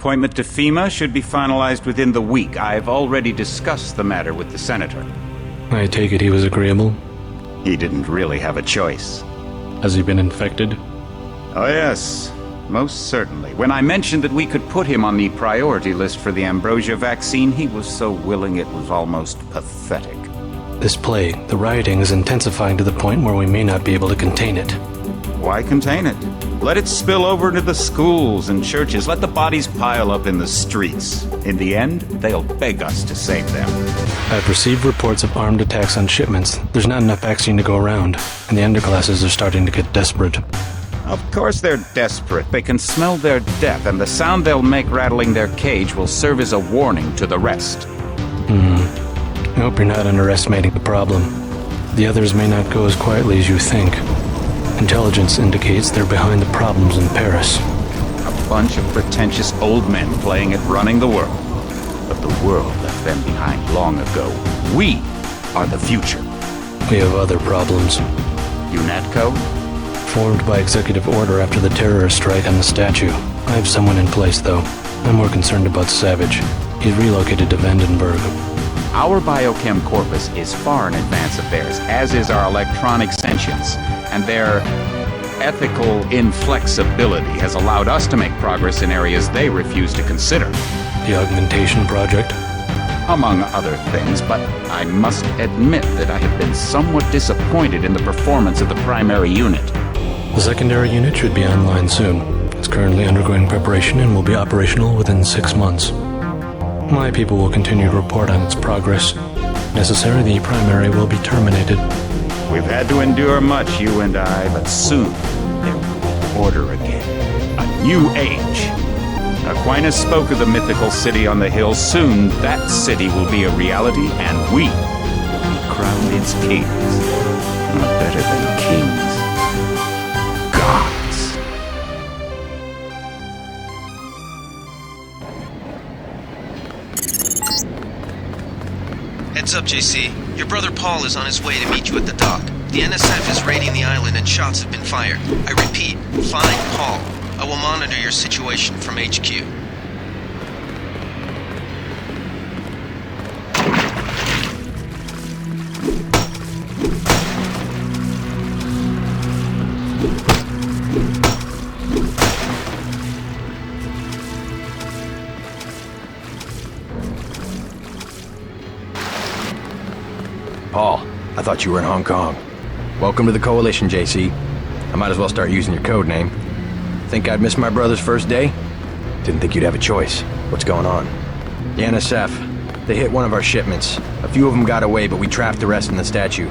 appointment to FEMA should be finalized within the week. I've already discussed the matter with the Senator. I take it he was agreeable? He didn't really have a choice. Has he been infected? Oh yes, most certainly. When I mentioned that we could put him on the priority list for the ambrosia vaccine, he was so willing it was almost pathetic. This plague, the rioting is intensifying to the point where we may not be able to contain it. Why contain it? Let it spill over into the schools and churches. Let the bodies pile up in the streets. In the end, they'll beg us to save them. I've received reports of armed attacks on shipments. There's not enough vaccine to go around, and the underclasses are starting to get desperate. Of course they're desperate. They can smell their death, and the sound they'll make rattling their cage will serve as a warning to the rest. I hope you're not underestimating the problem. The others may not go as quietly as you think. Intelligence indicates they're behind the problems in Paris. A bunch of pretentious old men playing at running the world. But the world left them behind long ago. We are the future. We have other problems. UNATCO? Formed by executive order after the terrorist strike on the statue. I have someone in place, though. I'm more concerned about Savage. He's relocated to Vandenberg. Our biochem corpus is far in advance of theirs, as is our electronic sentience, and their ethical inflexibility has allowed us to make progress in areas they refuse to consider. The augmentation project? Among other things, but I must admit that I have been somewhat disappointed in the performance of the primary unit. The secondary unit should be online soon. It's currently undergoing preparation and will be operational within 6 months. My people will continue to report on its progress. Necessary, the primary will be terminated. We've had to endure much, you and I, but soon there will be order again. A new age. Aquinas spoke of the mythical city on the hill. Soon that city will be a reality, and we will be crowned its kings. Not better than kings. Gods. Heads up, JC. Your brother Paul is on his way to meet you at the dock. The NSF is raiding the island and shots have been fired. I repeat, find Paul. I will monitor your situation from HQ. Paul, I thought you were in Hong Kong. Welcome to the Coalition, JC. I might as well start using your code name. Think I'd miss my brother's first day? Didn't think you'd have a choice. What's going on? The NSF. They hit one of our shipments. A few of them got away, but we trapped the rest in the statue.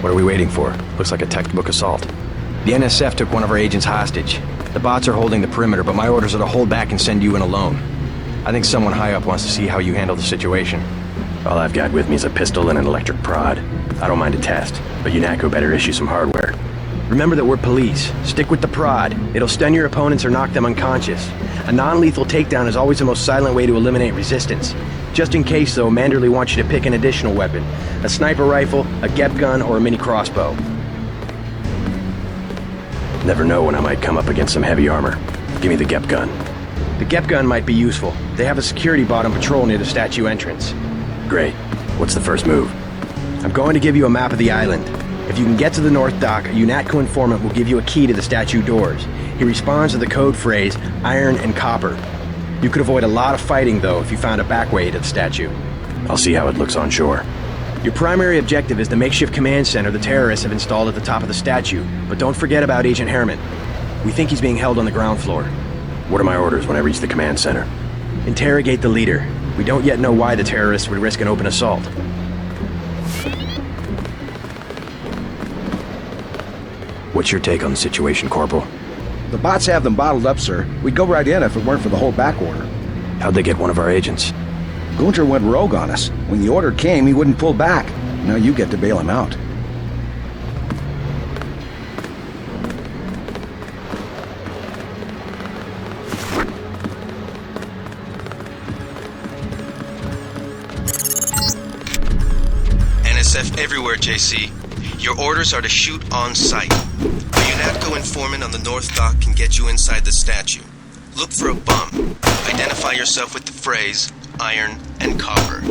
What are we waiting for? Looks like a textbook assault. The NSF took one of our agents hostage. The bots are holding the perimeter, but my orders are to hold back and send you in alone. I think someone high up wants to see how you handle the situation. All I've got with me is a pistol and an electric prod. I don't mind a test, but UNATCO better issue some hardware. Remember that we're police. Stick with the prod. It'll stun your opponents or knock them unconscious. A non-lethal takedown is always the most silent way to eliminate resistance. Just in case, though, Manderley wants you to pick an additional weapon. A sniper rifle, a GEP gun, or a mini crossbow. Never know when I might come up against some heavy armor. Give me the GEP gun. The GEP gun might be useful. They have a security bot on patrol near the statue entrance. Great. What's the first move? I'm going to give you a map of the island. If you can get to the North Dock, a UNATCO informant will give you a key to the statue doors. He responds to the code phrase, iron and copper. You could avoid a lot of fighting, though, if you found a back way to the statue. I'll see how it looks on shore. Your primary objective is the makeshift command center the terrorists have installed at the top of the statue, but don't forget about Agent Herman. We think he's being held on the ground floor. What are my orders when I reach the command center? Interrogate the leader. We don't yet know why the terrorists would risk an open assault. What's your take on the situation, Corporal? The bots have them bottled up, sir. We'd go right in if it weren't for the whole back order. How'd they get one of our agents? Gunter went rogue on us. When the order came, he wouldn't pull back. Now you get to bail him out. NSF everywhere, JC. Your orders are to shoot on sight. A UNATCO informant on the North Dock can get you inside the statue. Look for a bum. Identify yourself with the phrase, iron and copper.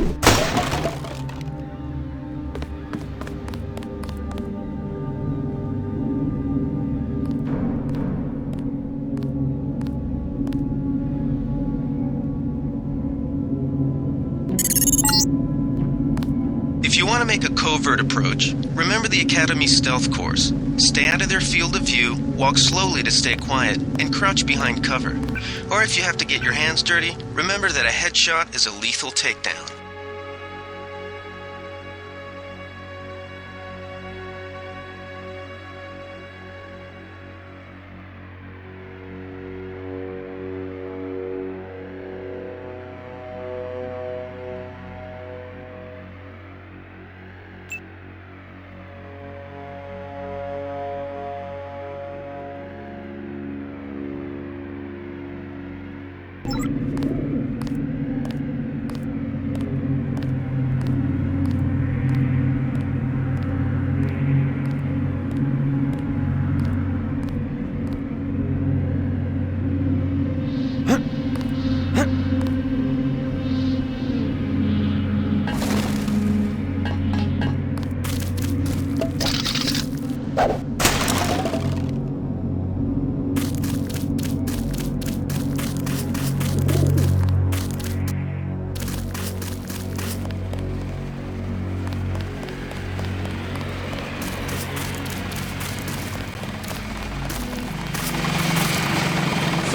If you want to make a covert approach, remember the Academy's stealth course. Stay out of their field of view, walk slowly to stay quiet, and crouch behind cover. Or if you have to get your hands dirty, remember that a headshot is a lethal takedown.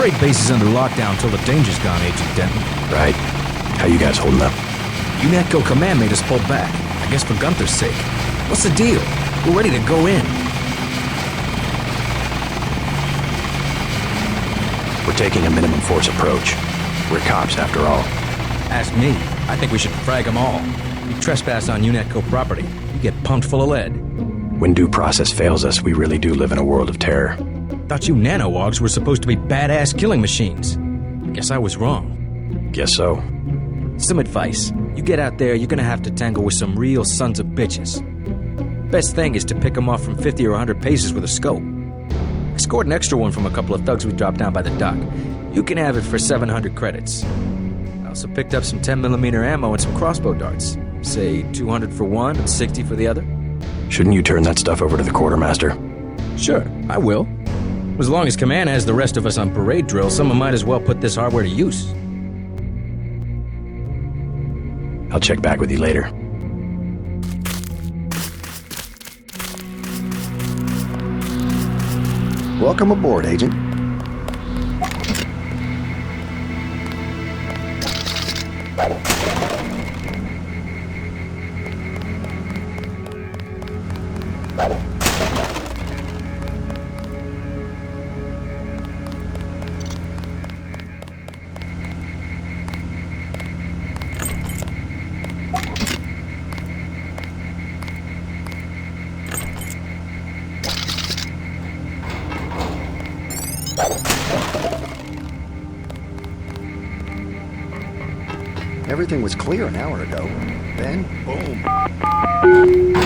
Freight base is under lockdown till the danger's gone, Agent Denton. Right. How you guys holding up? UNATCO Command made us pull back. I guess for Gunther's sake. What's the deal? We're ready to go in. We're taking a minimum force approach. We're cops, after all. Ask me. I think we should frag them all. You trespass on UNATCO property, you get pumped full of lead. When due process fails us, we really do live in a world of terror. Thought you nanowogs were supposed to be badass killing machines. Guess I was wrong. Guess so. Some advice. You get out there, you're gonna have to tangle with some real sons of bitches. Best thing is to pick them off from 50 or 100 paces with a scope. I scored an extra one from a couple of thugs we dropped down by the dock. You can have it for 700 credits. I also picked up some 10mm ammo and some crossbow darts. Say 200 for one and 60 for the other. Shouldn't you turn that stuff over to the quartermaster? Sure, I will. As long as Command has the rest of us on parade drill, someone might as well put this hardware to use. I'll check back with you later. Welcome aboard, Agent. Everything was clear an hour ago. Then, boom.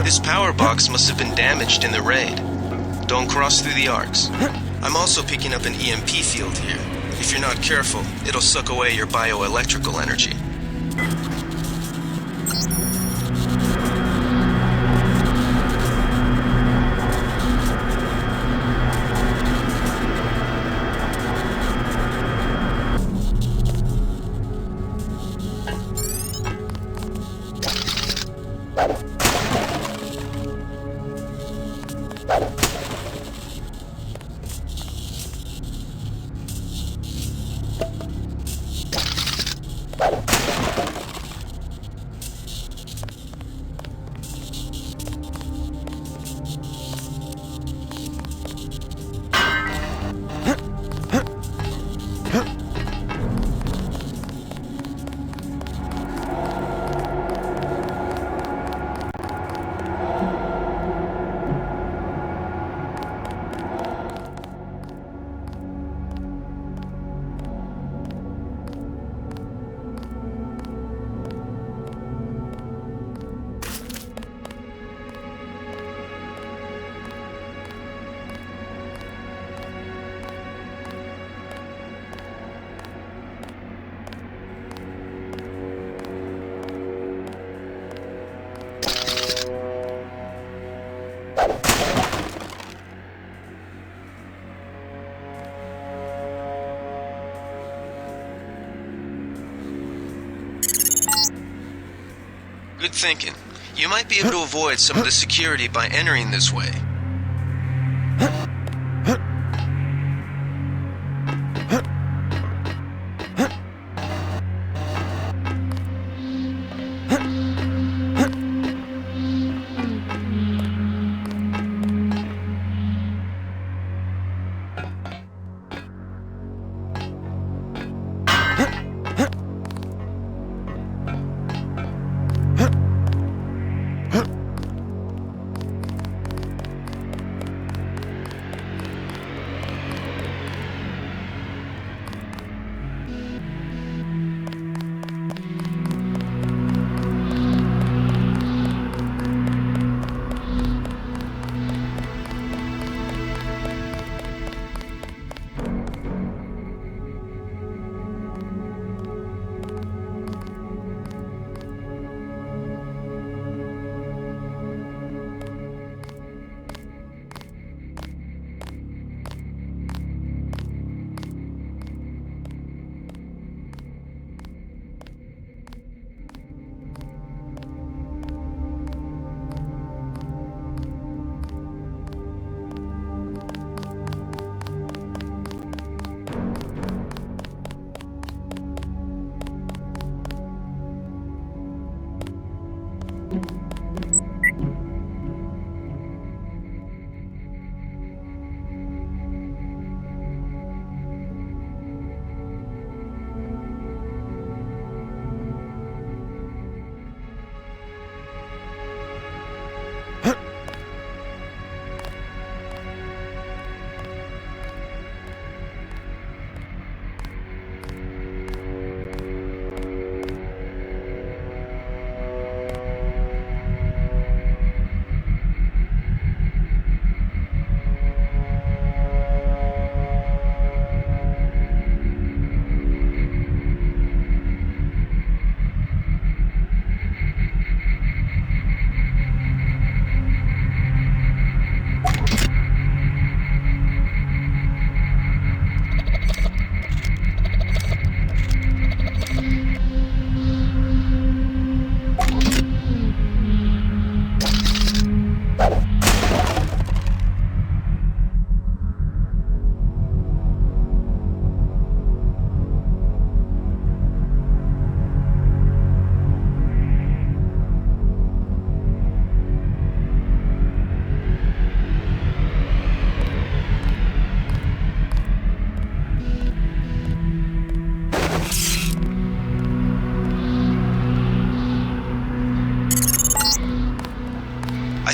This power box must have been damaged in the raid. Don't cross through the arcs. I'm also picking up an EMP field here. If you're not careful, it'll suck away your bioelectrical energy. Good thinking. You might be able to avoid some of the security by entering this way.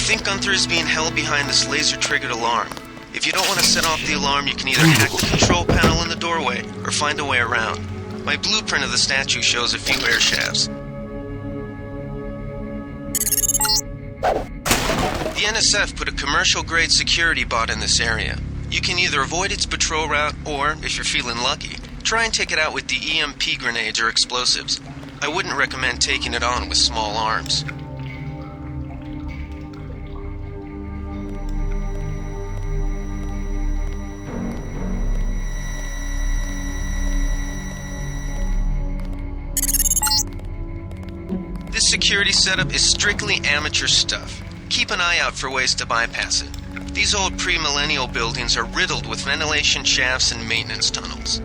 think Gunther is being held behind this laser-triggered alarm. If you don't want to set off the alarm, you can either hack the control panel in the doorway or find a way around. My blueprint of the statue shows a few air shafts. The NSF put a commercial-grade security bot in this area. You can either avoid its patrol route, or, if you're feeling lucky, try and take it out with the EMP grenades or explosives. I wouldn't recommend taking it on with small arms. This security setup is strictly amateur stuff. Keep an eye out for ways to bypass it. These old pre-millennial buildings are riddled with ventilation shafts and maintenance tunnels.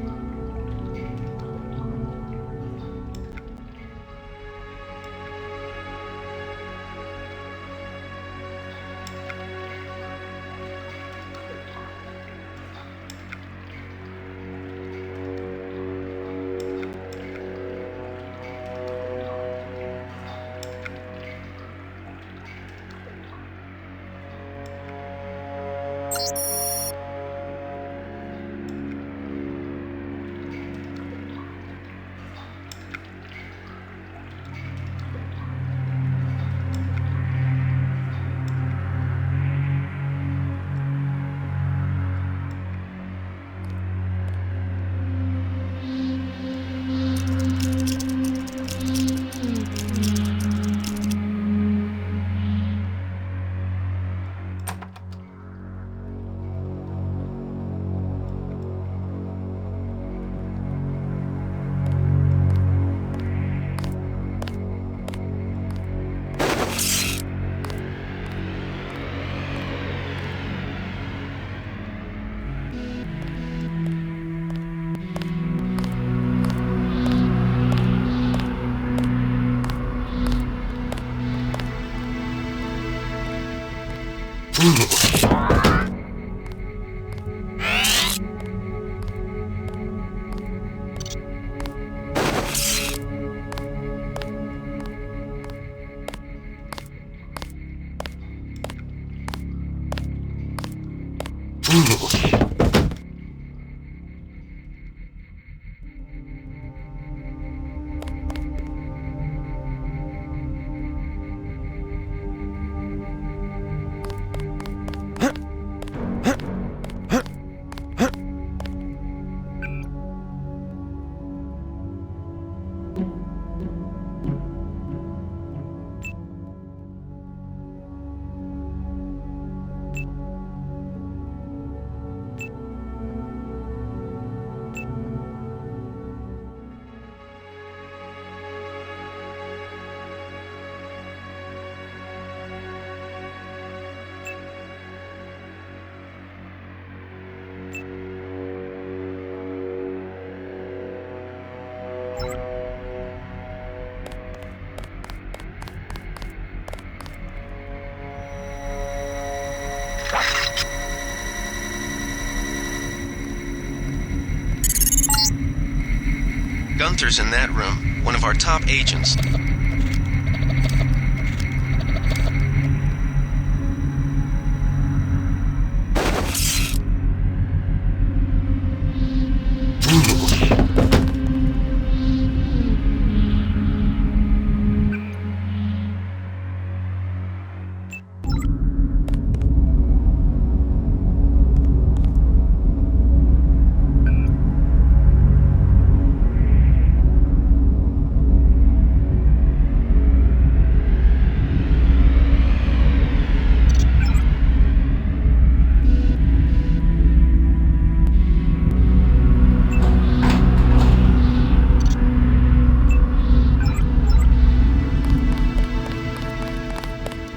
Gunther's in that room, one of our top agents.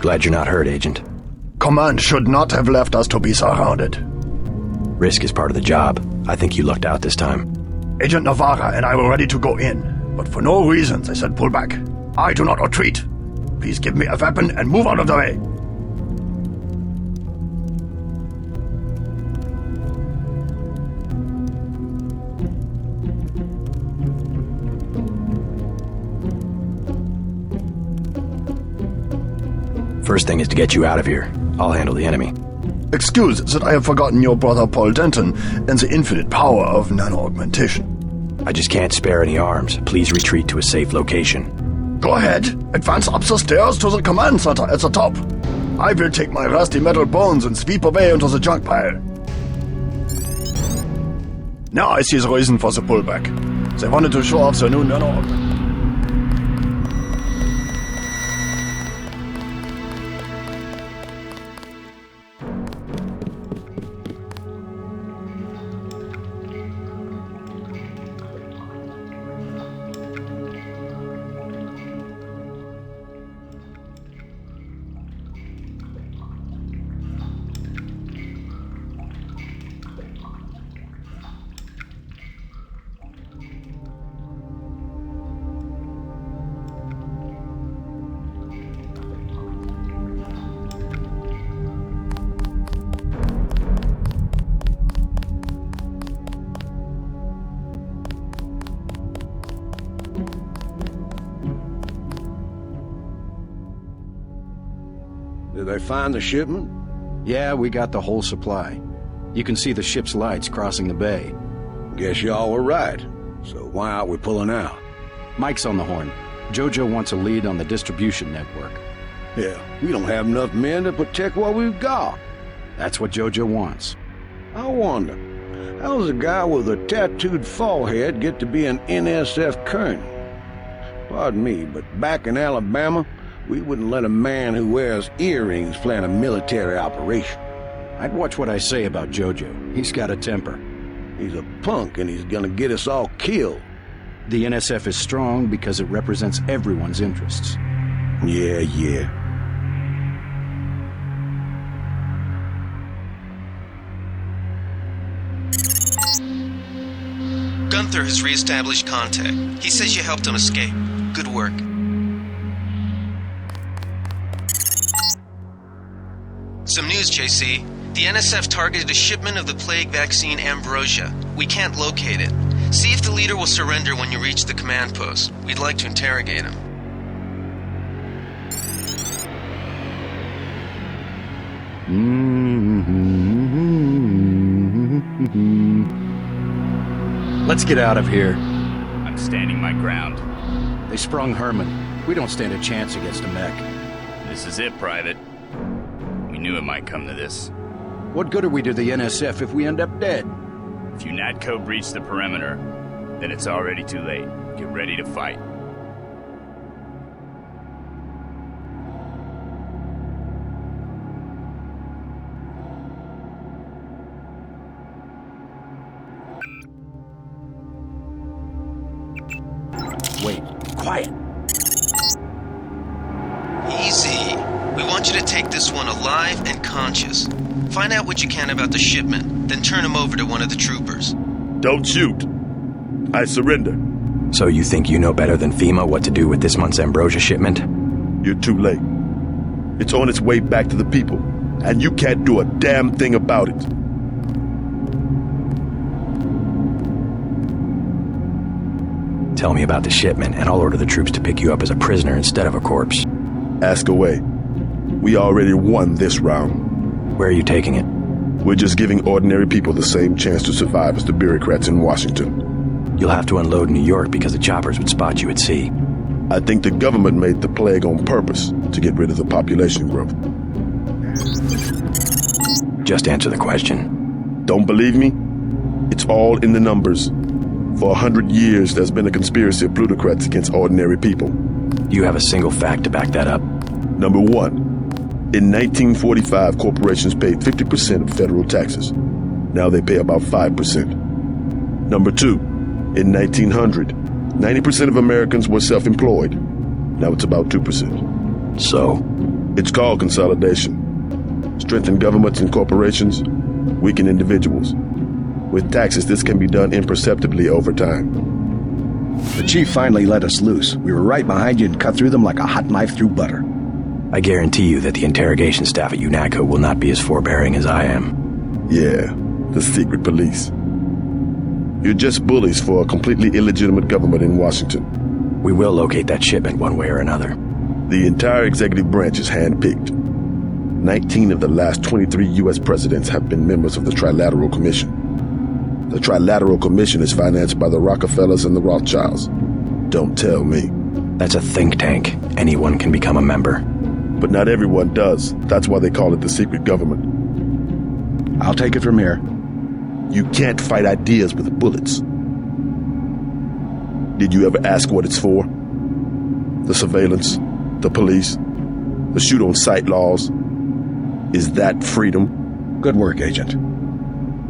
Glad you're not hurt, Agent. Command should not have left us to be surrounded. Risk is part of the job. I think you lucked out this time. Agent Navarra and I were ready to go in, but for no reason they said pull back. I do not retreat. Please give me a weapon and move out of the way. First thing is to get you out of here. I'll handle the enemy. Excuse that I have forgotten your brother Paul Denton and the infinite power of nano-augmentation. I just can't spare any arms. Please retreat to a safe location. Go ahead. Advance up the stairs to the command center at the top. I will take my rusty metal bones and sweep away into the junk pile. Now I see the reason for the pullback. They wanted to show off their new nano. Did they find the shipment? Yeah, we got the whole supply. You can see the ship's lights crossing the bay. Guess y'all were right. So why aren't we pulling out? Mike's on the horn. Jojo wants a lead on the distribution network. Yeah, we don't have enough men to protect what we've got. That's what Jojo wants. I wonder, how does a guy with a tattooed forehead get to be an NSF colonel? Pardon me, but back in Alabama, we wouldn't let a man who wears earrings plan a military operation. I'd watch what I say about Jojo. He's got a temper. He's a punk and he's gonna get us all killed. The NSF is strong because it represents everyone's interests. Yeah. Gunther has re-established contact. He says you helped him escape. Good work. Some news, JC. The NSF targeted a shipment of the plague vaccine Ambrosia. We can't locate it. See if the leader will surrender when you reach the command post. We'd like to interrogate him. Let's get out of here. I'm standing my ground. They sprung Herman. We don't stand a chance against a mech. This is it, Private. We knew it might come to this. What good are we to the NSF if we end up dead? If you NATCO breach the perimeter, then it's already too late. Get ready to fight. Wait, quiet. Easy. We want you to take this one alive and conscious. Find out what you can about the shipment, then turn him over to one of the troopers. Don't shoot. I surrender. So you think you know better than FEMA what to do with this month's Ambrosia shipment? You're too late. It's on its way back to the people, and you can't do a damn thing about it. Tell me about the shipment, and I'll order the troops to pick you up as a prisoner instead of a corpse. Ask away. We already won this round. Where are you taking it? We're just giving ordinary people the same chance to survive as the bureaucrats in Washington. You'll have to unload in New York because the choppers would spot you at sea. I think the government made the plague on purpose to get rid of the population growth. Just answer the question. Don't believe me? It's all in the numbers. For 100 years, there's been a conspiracy of plutocrats against ordinary people. Do you have a single fact to back that up? Number one, in 1945, corporations paid 50% of federal taxes. Now they pay about 5%. Number two, in 1900, 90% of Americans were self-employed. Now it's about 2%. So? It's called consolidation. Strengthen governments and corporations, weaken individuals. With taxes, this can be done imperceptibly over time. The chief finally let us loose. We were right behind you and cut through them like a hot knife through butter. I guarantee you that the interrogation staff at UNATCO will not be as forbearing as I am. Yeah, the secret police. You're just bullies for a completely illegitimate government in Washington. We will locate that shipment one way or another. The entire executive branch is handpicked. 19 of the last 23 U.S. presidents have been members of the Trilateral Commission. The Trilateral Commission is financed by the Rockefellers and the Rothschilds. Don't tell me. That's a think tank. Anyone can become a member. But not everyone does. That's why they call it the secret government. I'll take it from here. You can't fight ideas with bullets. Did you ever ask what it's for? The surveillance, the police, the shoot-on-sight laws. Is that freedom? Good work, Agent.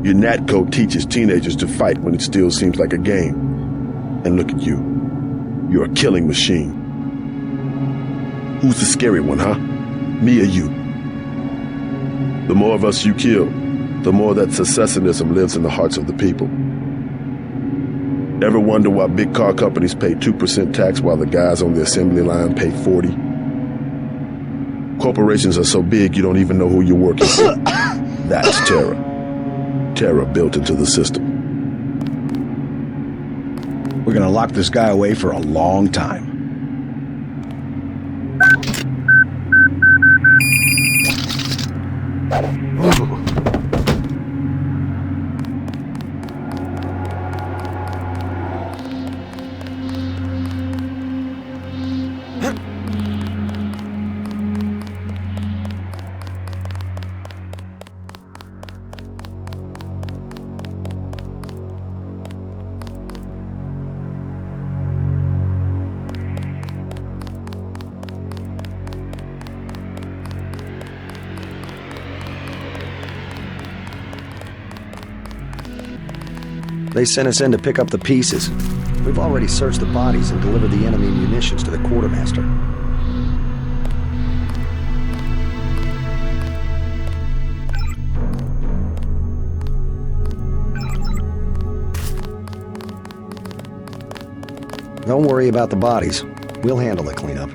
Your NatCo teaches teenagers to fight when it still seems like a game. And look at you. You're a killing machine. Who's the scary one, huh? Me or you? The more of us you kill, the more that secessionism lives in the hearts of the people. Ever wonder why big car companies pay 2% tax while the guys on the assembly line pay 40? Corporations are so big you don't even know who you're working for. That's terror. Terror built into the system. We're gonna lock this guy away for a long time. They sent us in to pick up the pieces. We've already searched the bodies and delivered the enemy munitions to the quartermaster. Don't worry about the bodies. We'll handle the cleanup.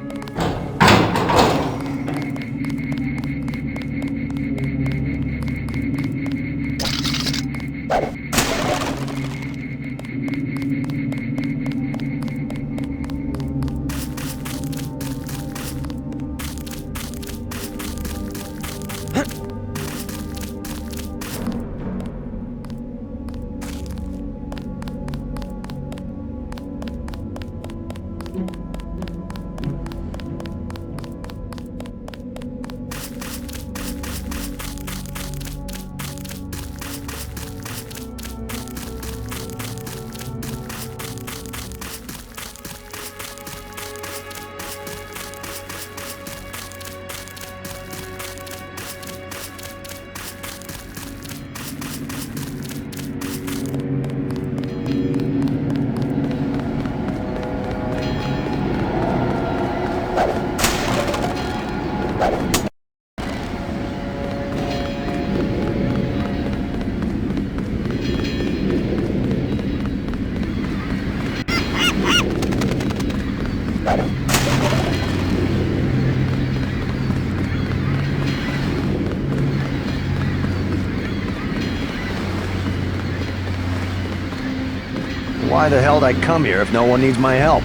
Why the hell'd I come here if no one needs my help?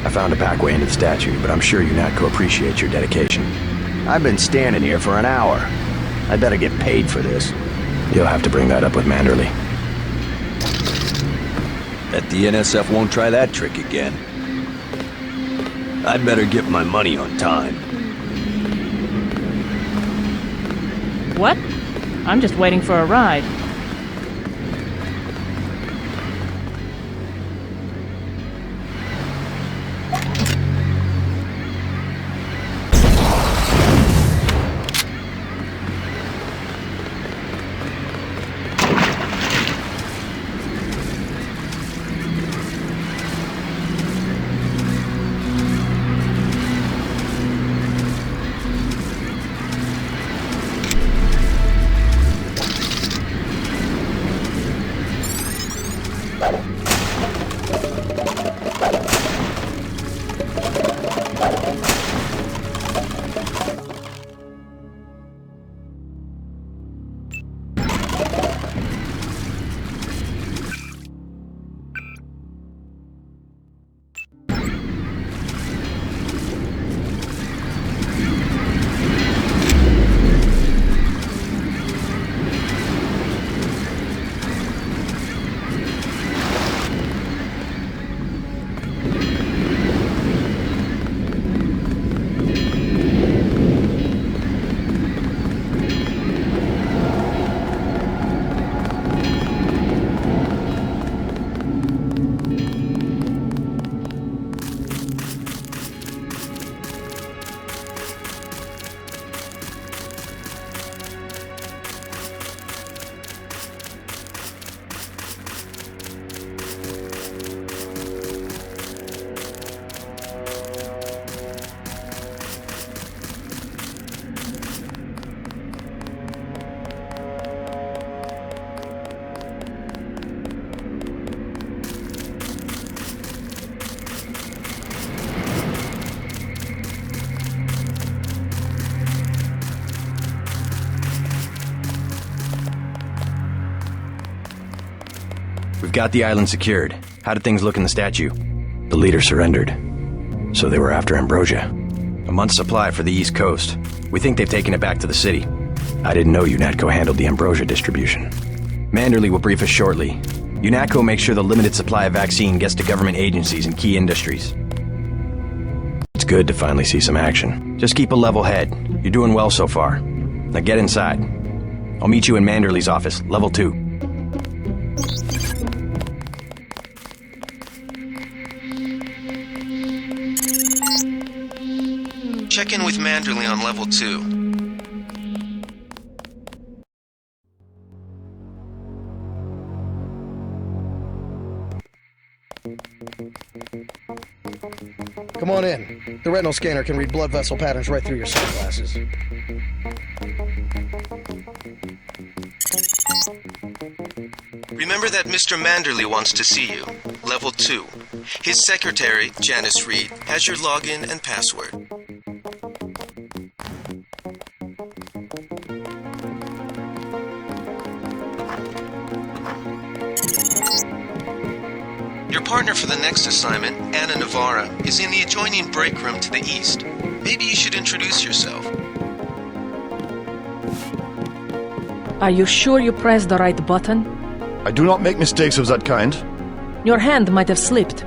I found a back way into the statue, but I'm sure you NatCo appreciate your dedication. I've been standing here for an hour. I better get paid for this. You'll have to bring that up with Manderley. Bet the NSF won't try that trick again. I'd better get my money on time. What? I'm just waiting for a ride. We've got the island secured. How did things look in the statue? The leader surrendered. So they were after Ambrosia. A month's supply for the East Coast. We think they've taken it back to the city. I didn't know UNATCO handled the Ambrosia distribution. Manderley will brief us shortly. UNATCO makes sure the limited supply of vaccine gets to government agencies and key industries. It's good to finally see some action. Just keep a level head. You're doing well so far. Now get inside. I'll meet you in Manderley's office, level 2. Check in with Manderley on level 2. Come on in. The retinal scanner can read blood vessel patterns right through your sunglasses. Remember that Mr. Manderley wants to see you. Level 2. His secretary, Janice Reed, has your login and password. Your partner for the next assignment, Anna Navarra, is in the adjoining break room to the east. Maybe you should introduce yourself. Are you sure you pressed the right button? I do not make mistakes of that kind. Your hand might have slipped.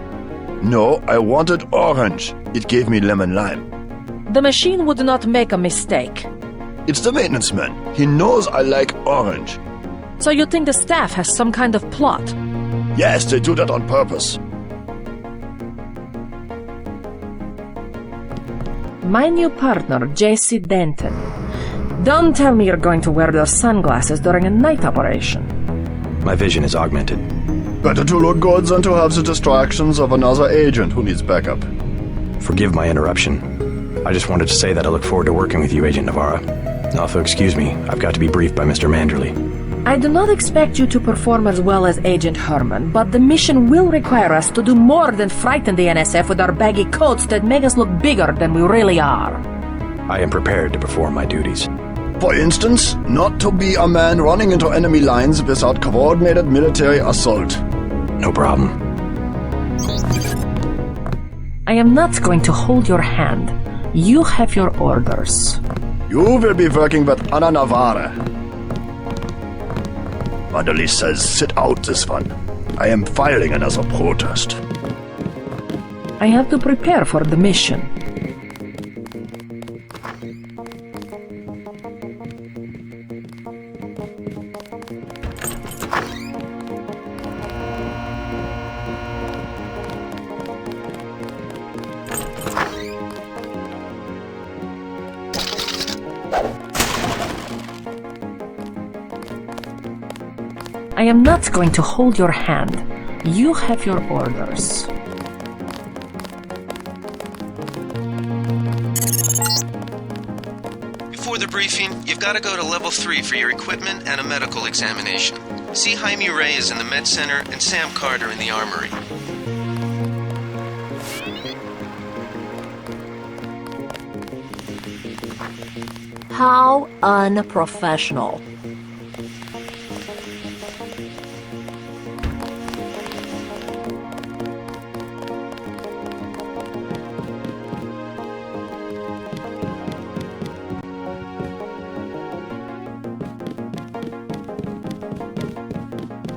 No, I wanted orange. It gave me lemon lime. The machine would not make a mistake. It's the maintenance man. He knows I like orange. So you think the staff has some kind of plot? Yes, they do that on purpose. My new partner, J.C. Denton. Don't tell me you're going to wear those sunglasses during a night operation. My vision is augmented. Better to look good than to have the distractions of another agent who needs backup. Forgive my interruption. I just wanted to say that I look forward to working with you, Agent Navarra. Now, if you'll excuse me, I've got to be briefed by Mr. Manderley. I do not expect you to perform as well as Agent Herman, but the mission will require us to do more than frighten the NSF with our baggy coats that make us look bigger than we really are. I am prepared to perform my duties. For instance, not to be a man running into enemy lines without coordinated military assault. No problem. I am not going to hold your hand. You have your orders. You will be working with Anna Navarra. Manderley says sit out this one. I am filing another protest. I have to prepare for the mission. I am not going to hold your hand. You have your orders. Before the briefing, you've got to go to level 3 for your equipment and a medical examination. See Jaime Reyes in the med center and Sam Carter in the armory. How unprofessional.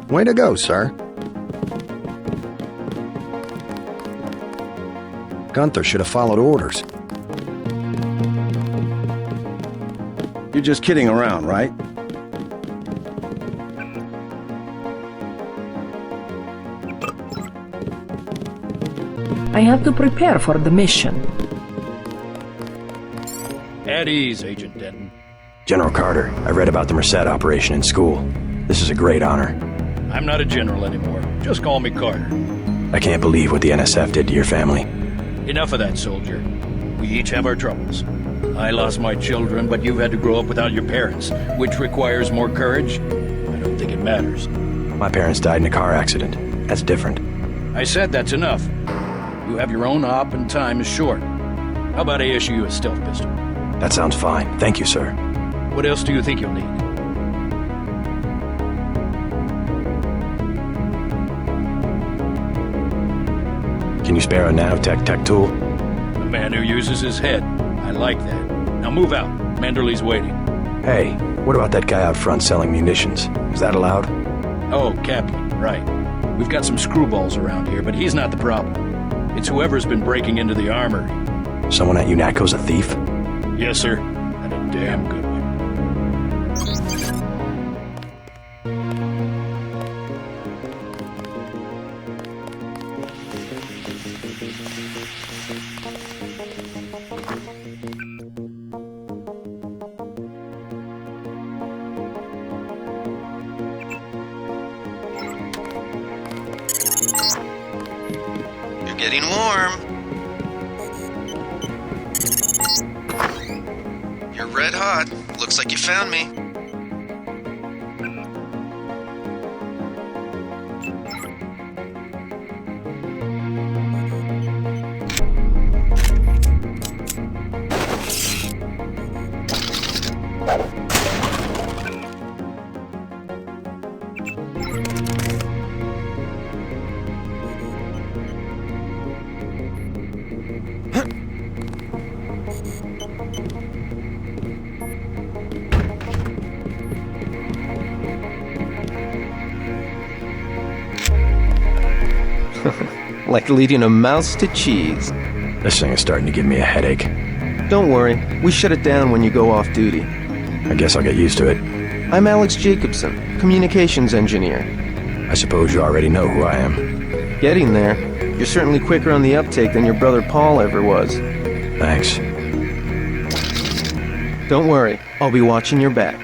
Way to go, sir. Gunther should have followed orders. You're just kidding around, right? I have to prepare for the mission. At ease, Agent Denton. General Carter, I read about the Merced operation in school. This is a great honor. I'm not a general anymore. Just call me Carter. I can't believe what the NSF did to your family. Enough of that, soldier. We each have our troubles. I lost my children, but you've had to grow up without your parents, which requires more courage. I don't think it matters. My parents died in a car accident. That's different. I said that's enough. You have your own op and time is short. How about I issue you a stealth pistol? That sounds fine. Thank you, sir. What else do you think you'll need? Can you spare a nav-tech tool? A man who uses his head. I like that. Now move out. Manderley's waiting. Hey, what about that guy out front selling munitions? Is that allowed? Oh, Kaplan, right. We've got some screwballs around here, but he's not the problem. It's whoever's been breaking into the armory. Someone at UNATCO's a thief? Yes, sir. And a damn good one. You're getting warm. You're red hot. Looks like you found me. Like leading a mouse to cheese. This thing is starting to give me a headache. Don't worry, we shut it down when you go off duty. I guess I'll get used to it. I'm Alex Jacobson, communications engineer. I suppose you already know who I am. Getting there. You're certainly quicker on the uptake than your brother Paul ever was. Thanks. Don't worry, I'll be watching your back.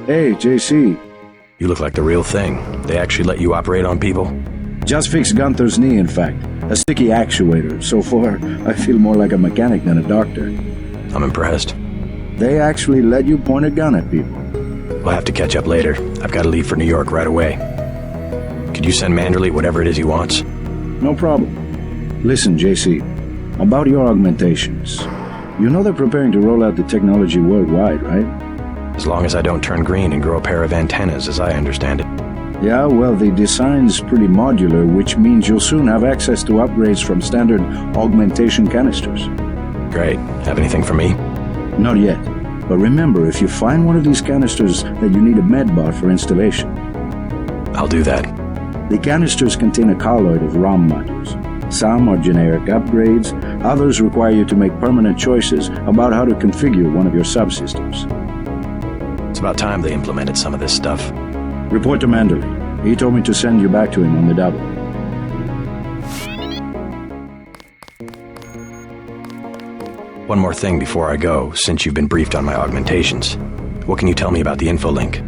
Hey, JC. You look like the real thing. They actually let you operate on people? Just fixed Gunther's knee, in fact. A sticky actuator. So far, I feel more like a mechanic than a doctor. I'm impressed. They actually let you point a gun at people. We'll have to catch up later. I've got to leave for New York right away. Could you send Manderley whatever it is he wants? No problem. Listen, JC. About your augmentations. You know they're preparing to roll out the technology worldwide, right? As long as I don't turn green and grow a pair of antennas, as I understand it. Yeah, well, the design's pretty modular, which means you'll soon have access to upgrades from standard augmentation canisters. Great. Have anything for me? Not yet. But remember, if you find one of these canisters that you need a medbot for installation. I'll do that. The canisters contain a colloid of ROM modules. Some are generic upgrades, others require you to make permanent choices about how to configure one of your subsystems. It's about time they implemented some of this stuff. Report to Manderley. He told me to send you back to him on the double. One more thing before I go, since you've been briefed on my augmentations. What can you tell me about the info-link?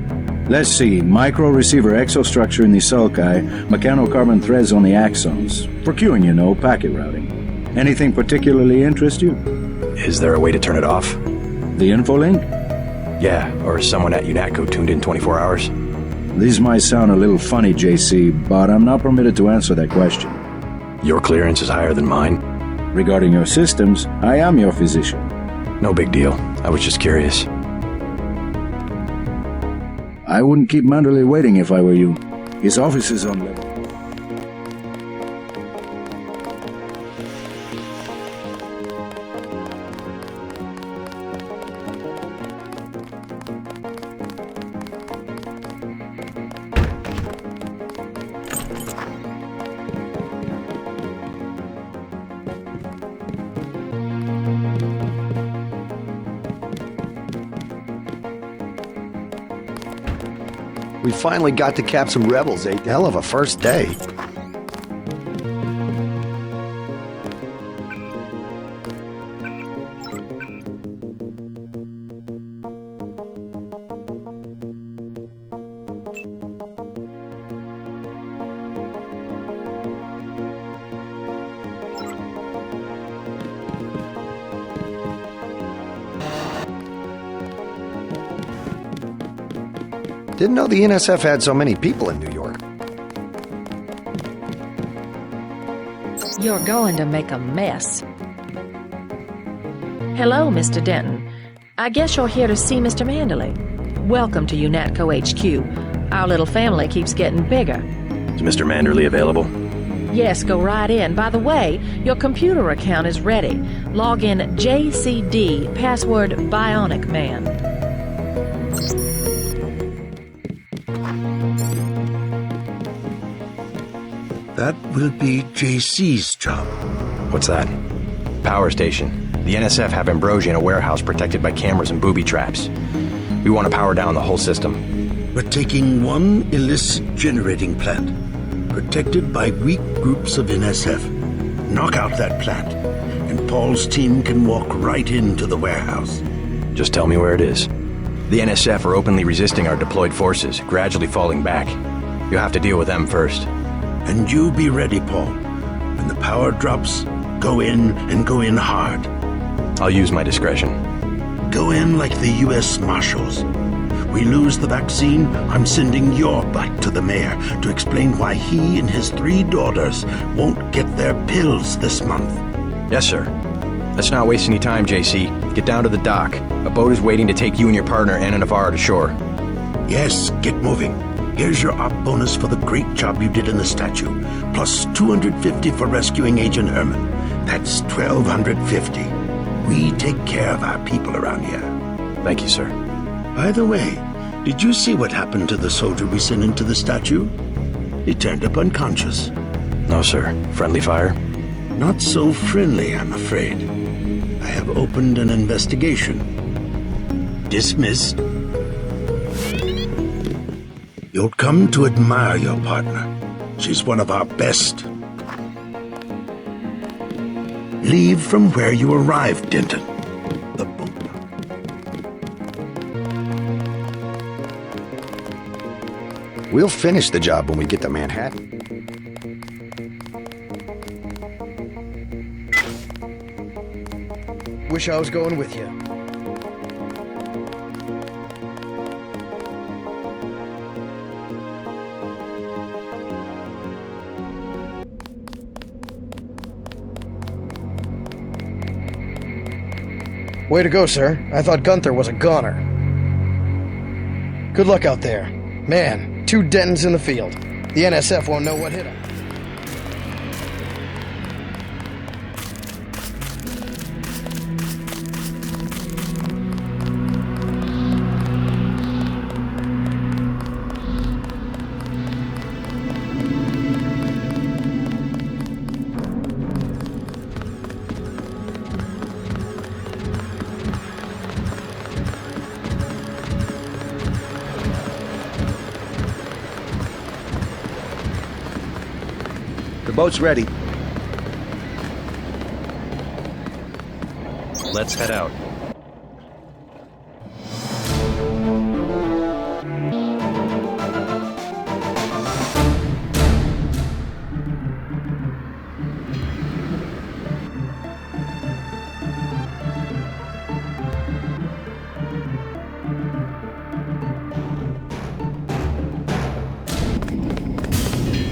Let's see. Micro-receiver exostructure in the sulci, mechanocarbon threads on the axons. For queuing, you know, packet routing. Anything particularly interest you? Is there a way to turn it off? The info-link? Yeah, or is someone at UNATCO tuned in 24 hours? These might sound a little funny, JC, but I'm not permitted to answer that question. Your clearance is higher than mine? Regarding your systems, I am your physician. No big deal. I was just curious. I wouldn't keep Manderley waiting if I were you. His office is on level. We finally got to cap some rebels, a hell of a first day. Didn't know the NSF had so many people in New York. You're going to make a mess. Hello, Mr. Denton. I guess you're here to see Mr. Manderley. Welcome to UNATCO HQ. Our little family keeps getting bigger. Is Mr. Manderley available? Yes, go right in. By the way, your computer account is ready. Log in JCD, password Bionic Man. That will be JC's job. What's that? Power station. The NSF have Ambrosia in a warehouse protected by cameras and booby traps. We want to power down the whole system. We're taking one illicit generating plant, protected by weak groups of NSF. Knock out that plant, and Paul's team can walk right into the warehouse. Just tell me where it is. The NSF are openly resisting our deployed forces, gradually falling back. You'll have to deal with them first. And you be ready, Paul. When the power drops, go in and go in hard. I'll use my discretion. Go in like the U.S. Marshals. We lose the vaccine, I'm sending your butt to the mayor to explain why he and his 3 daughters won't get their pills this month. Yes, sir. Let's not waste any time, JC. Get down to the dock. A boat is waiting to take you and your partner, Anna Navarro, to shore. Yes, get moving. Here's your op bonus for the great job you did in the statue, plus 250 for rescuing Agent Herman. That's 1,250. We take care of our people around here. Thank you, sir. By the way, did you see what happened to the soldier we sent into the statue? He turned up unconscious. No, sir. Friendly fire? Not so friendly, I'm afraid. I have opened an investigation. Dismissed. You'll come to admire your partner. She's one of our best. Leave from where you arrived, Denton. The boat. We'll finish the job when we get to Manhattan. Wish I was going with you. Way to go, sir. I thought Gunther was a goner. Good luck out there. Man, 2 Dentons in the field. The NSF won't know what hit them. The boat's ready. Let's head out.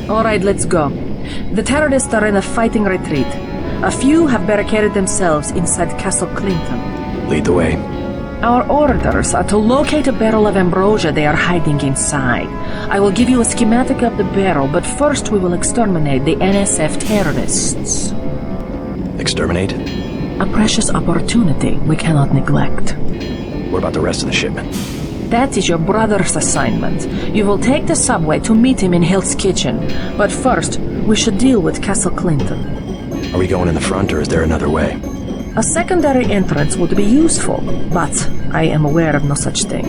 All right, let's go. The terrorists are in a fighting retreat. A few have barricaded themselves inside Castle Clinton. Lead the way. Our orders are to locate a barrel of ambrosia they are hiding inside. I will give you a schematic of the barrel, but first we will exterminate the NSF terrorists. Exterminate? A precious opportunity we cannot neglect. What about the rest of the shipment? That is your brother's assignment. You will take the subway to meet him in Hill's Kitchen. But first, we should deal with Castle Clinton. Are we going in the front, or is there another way? A secondary entrance would be useful, but I am aware of no such thing.